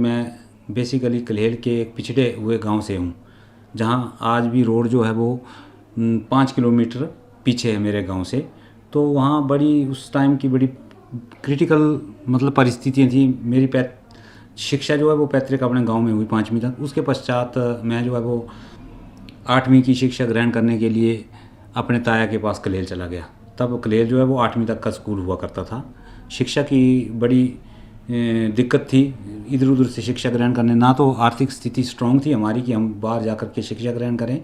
मैं बेसिकली कल्हेर के एक पिछड़े हुए गांव से हूं, जहां आज भी रोड जो है वो 5 किलोमीटर पीछे है मेरे गांव से। तो वहां बड़ी उस टाइम की बड़ी क्रिटिकल मतलब परिस्थितियाँ थी। मेरी शिक्षा जो है वो पैतृक अपने गांव में हुई 5वीं तक। उसके पश्चात मैं जो है वो 8वीं की शिक्षा ग्रहण करने के लिए अपने ताया के पास कल्हेर चला गया। तब कल्हेर जो है वो 8वीं तक का स्कूल हुआ करता था। शिक्षा की बड़ी दिक्कत थी इधर उधर से शिक्षा ग्रहण करने, ना तो आर्थिक स्थिति स्ट्रांग थी हमारी कि हम बाहर जाकर के शिक्षा ग्रहण करें।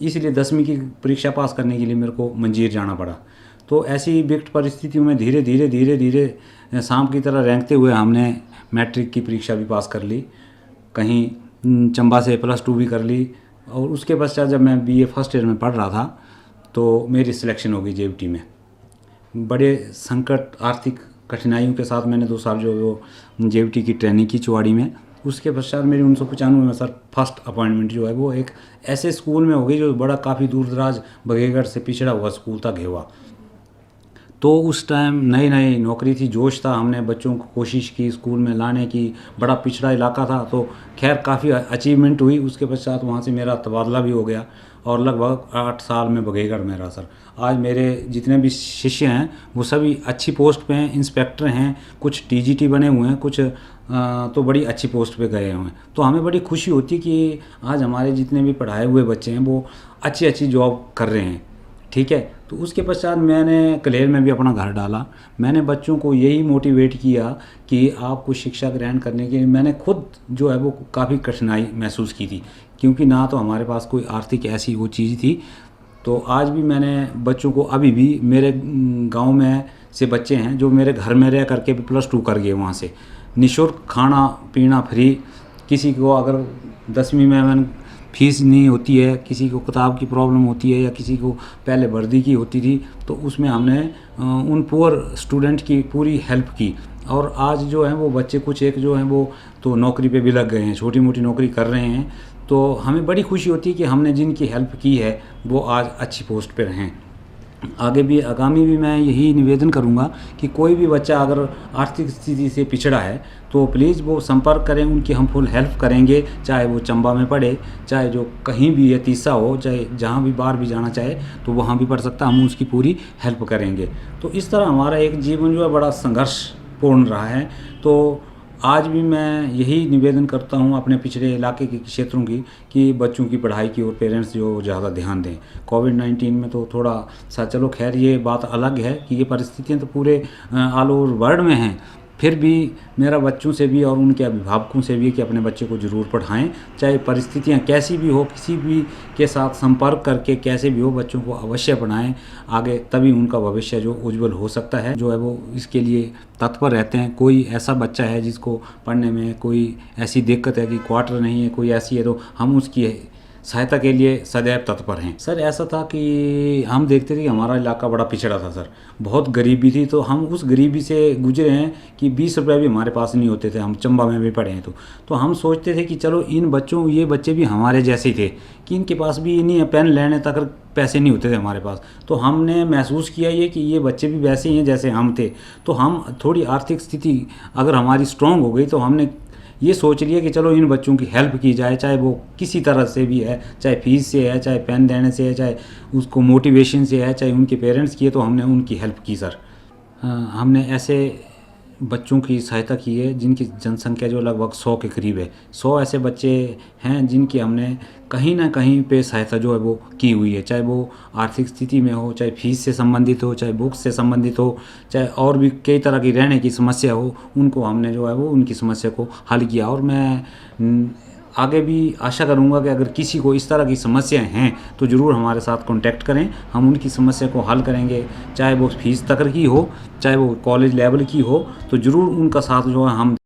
इसलिए 10वीं की परीक्षा पास करने के लिए मेरे को मंजीर जाना पड़ा। तो ऐसी विकट परिस्थितियों में धीरे धीरे सांप की तरह रेंगते हुए हमने मैट्रिक की परीक्षा भी पास कर ली, कहीं चंबा से +2 भी कर ली। और उसके पश्चात जब मैं BA फर्स्ट ईयर में पढ़ रहा था तो मेरी सिलेक्शन हो गई JVT में। बड़े संकट आर्थिक कठिनाइयों के साथ मैंने 2 साल जो JVT की ट्रेनिंग की चुवाड़ी में। उसके पश्चात मेरी 1995 में सर फर्स्ट अपॉइंटमेंट जो है वो एक ऐसे स्कूल में हो गई जो बड़ा काफ़ी दूर दराज बघेगढ़ से पिछड़ा हुआ स्कूल था, घेवा। तो उस टाइम नई नौकरी थी, जोश था, हमने बच्चों को कोशिश की स्कूल में लाने की। बड़ा पिछड़ा इलाका था तो खैर काफ़ी अचीवमेंट हुई। उसके पश्चात वहाँ से मेरा तबादला भी हो गया और लगभग 8 साल में बघेगढ़ में रहा सर। आज मेरे जितने भी शिष्य हैं वो सभी अच्छी पोस्ट पे हैं, इंस्पेक्टर हैं, कुछ TGT बने हुए हैं, कुछ तो बड़ी अच्छी पोस्ट पे गए हुए हैं। तो हमें बड़ी खुशी होती कि आज हमारे जितने भी पढ़ाए हुए बच्चे हैं वो अच्छी जॉब कर रहे हैं, ठीक है। तो उसके पश्चात मैंने कल्हेर में भी अपना घर डाला। मैंने बच्चों को यही मोटिवेट किया कि आपको शिक्षा ग्रहण करने के लिए मैंने खुद जो है वो काफ़ी कठिनाई महसूस की थी, क्योंकि ना तो हमारे पास कोई आर्थिक ऐसी वो चीज़ थी। तो आज भी मैंने बच्चों को, अभी भी मेरे गांव में से बच्चे हैं जो मेरे घर में रह करके भी +2 कर गए, वहाँ से निःशुल्क खाना पीना फ्री। किसी को अगर 10वीं में मैंने फीस नहीं होती है, किसी को किताब की प्रॉब्लम होती है या किसी को पहले वर्दी की होती थी, तो उसमें हमने उन पुअर स्टूडेंट की पूरी हेल्प की। और आज जो है वो बच्चे कुछ एक जो हैं वो तो नौकरी पे भी लग गए हैं, छोटी मोटी नौकरी कर रहे हैं। तो हमें बड़ी खुशी होती है कि हमने जिनकी हेल्प की है वो आज अच्छी पोस्ट पे रहें। आगामी भी मैं यही निवेदन करूंगा कि कोई भी बच्चा अगर आर्थिक स्थिति से पिछड़ा है तो प्लीज़ वो संपर्क करें, उनकी हम फुल हेल्प करेंगे। चाहे वो चंबा में पढ़े, चाहे जो कहीं भी तीसा हो, चाहे जहाँ भी बाहर भी जाना चाहे तो वहाँ भी पढ़ सकता, हम उसकी पूरी हेल्प करेंगे। तो इस तरह हमारा एक जीवन जो है बड़ा संघर्षपूर्ण रहा है। तो आज भी मैं यही निवेदन करता हूं अपने पिछड़े इलाके के क्षेत्रों की कि बच्चों की पढ़ाई की ओर पेरेंट्स जो ज़्यादा ध्यान दें। कोविड-19 में तो थोड़ा सा चलो खैर ये बात अलग है कि ये परिस्थितियां तो पूरे ऑल ओवर वर्ल्ड में हैं, फिर भी मेरा बच्चों से भी और उनके अभिभावकों से भी कि अपने बच्चे को ज़रूर पढ़ाएं, चाहे परिस्थितियां कैसी भी हो, किसी भी के साथ संपर्क करके कैसे भी हो, बच्चों को अवश्य पढ़ाएं। आगे तभी उनका भविष्य जो उज्जवल हो सकता है, जो है वो इसके लिए तत्पर रहते हैं। कोई ऐसा बच्चा है जिसको पढ़ने में कोई ऐसी दिक्कत है कि क्वार्टर नहीं है, कोई ऐसी है, तो हम उसकी सहायता के लिए सदैव तत्पर हैं। सर ऐसा था कि हम देखते थे कि हमारा इलाका बड़ा पिछड़ा था सर, बहुत गरीबी थी। तो हम उस गरीबी से गुजरे हैं कि 20 रुपये भी हमारे पास नहीं होते थे। हम चंबा में भी पढ़े हैं तो हम सोचते थे कि चलो ये बच्चे भी हमारे जैसे ही थे कि इनके पास भी नहीं पेन लेने तक पैसे नहीं होते थे हमारे पास। तो हमने महसूस किया ये कि ये बच्चे भी वैसे ही हैं जैसे हम थे। तो हम थोड़ी आर्थिक स्थिति अगर हमारी स्ट्रॉन्ग हो गई तो हमने ये सोच लिया कि चलो इन बच्चों की हेल्प की जाए, चाहे वो किसी तरह से भी है, चाहे फीस से है, चाहे पेन देने से है, चाहे उसको मोटिवेशन से है, चाहे उनके पेरेंट्स की है। तो हमने उनकी हेल्प की सर। हमने ऐसे बच्चों की सहायता की है जिनकी जनसंख्या जो लगभग 100 के करीब है। 100 ऐसे बच्चे हैं जिनकी हमने कहीं ना कहीं पे सहायता जो है वो की हुई है, चाहे वो आर्थिक स्थिति में हो, चाहे फीस से संबंधित हो, चाहे बुक्स से संबंधित हो, चाहे और भी कई तरह की रहने की समस्या हो, उनको हमने जो है वो उनकी समस्या को हल किया। और मैं आगे भी आशा करूंगा कि अगर किसी को इस तरह की समस्याएं हैं तो ज़रूर हमारे साथ कांटेक्ट करें, हम उनकी समस्या को हल करेंगे। चाहे वो फीस तक की हो, चाहे वो कॉलेज लेवल की हो, तो ज़रूर उनका साथ जो है हम